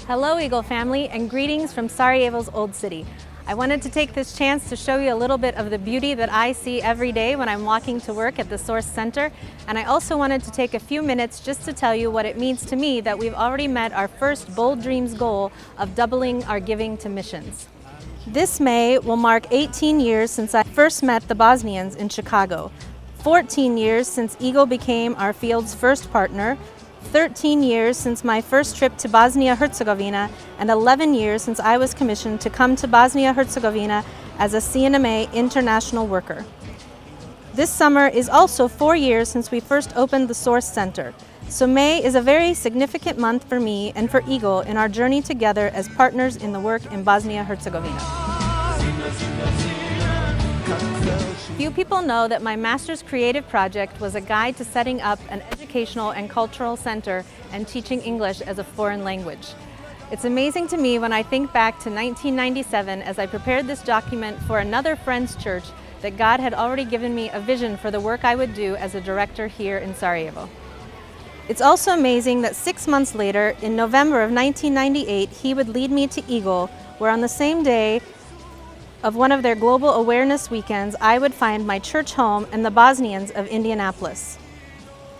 Hello Eagle family, and greetings from Sarajevo's Old City. I wanted to take this chance to show you a little bit of the beauty that I see every day when I'm walking to work at the Source Center, and I also wanted to take a few minutes just to tell you what it means to me that we've already met our first Bold Dreams goal of doubling our giving to missions. This May will mark 18 years since I first met the Bosnians in Chicago, 14 years since Eagle became our field's first partner, 13 years since my first trip to Bosnia-Herzegovina, and 11 years since I was commissioned to come to Bosnia-Herzegovina as a CNMA international worker. This summer is also 4 years since we first opened the Source Center, so May is a very significant month for me and for Eagle in our journey together as partners in the work in Bosnia-Herzegovina. Few people know that my master's creative project was a guide to setting up an educational and cultural center and teaching English as a foreign language. It's amazing to me when I think back to 1997 as I prepared this document for another friend's church that God had already given me a vision for the work I would do as a director here in Sarajevo. It's also amazing that 6 months later, in November of 1998, he would lead me to Eagle, where on the same day of one of their global awareness weekends, I would find my church home and the Bosnians of Indianapolis.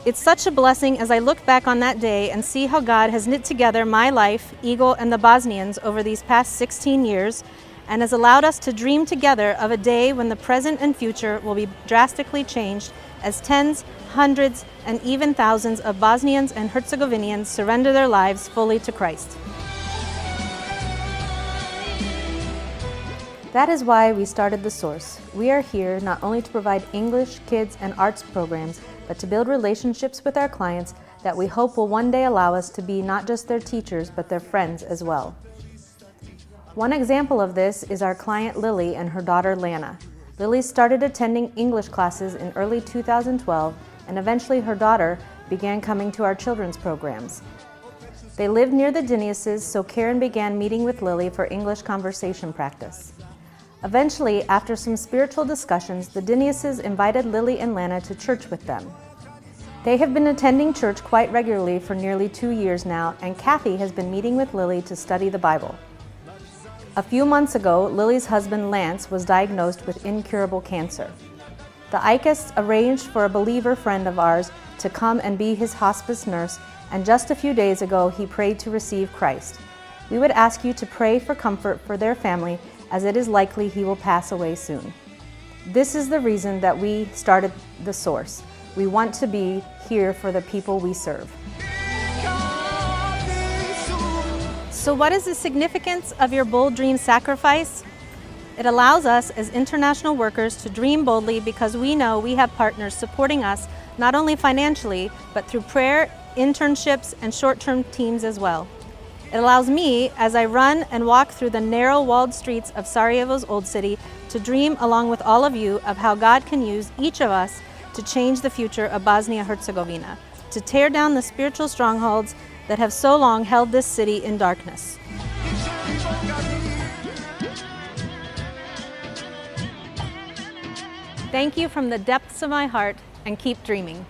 It's such a blessing as I look back on that day and see how God has knit together my life, Eagle, and the Bosnians over these past 16 years, and has allowed us to dream together of a day when the present and future will be drastically changed as tens, hundreds, and even thousands of Bosnians and Herzegovinians surrender their lives fully to Christ. That is why we started The Source. We are here not only to provide English, kids, and arts programs, but to build relationships with our clients that we hope will one day allow us to be not just their teachers, but their friends as well. One example of this is our client Lily and her daughter Lana. Lily started attending English classes in early 2012, and eventually her daughter began coming to our children's programs. They lived near the Diniuses, so Karen began meeting with Lily for English conversation practice. Eventually, after some spiritual discussions, the Diniuses invited Lily and Lana to church with them. They have been attending church quite regularly for nearly 2 years now, and Kathy has been meeting with Lily to study the Bible. A few months ago, Lily's husband Lance was diagnosed with incurable cancer. The Icahs arranged for a believer friend of ours to come and be his hospice nurse, and just a few days ago he prayed to receive Christ. We would ask you to pray for comfort for their family, as it is likely he will pass away soon. This is the reason that we started The Source. We want to be here for the people we serve. So what is the significance of your Bold Dream sacrifice? It allows us as international workers to dream boldly because we know we have partners supporting us not only financially, but through prayer, internships, and short-term teams as well. It allows me, as I run and walk through the narrow walled streets of Sarajevo's Old City, to dream along with all of you of how God can use each of us to change the future of Bosnia-Herzegovina, to tear down the spiritual strongholds that have so long held this city in darkness. Thank you from the depths of my heart, and keep dreaming.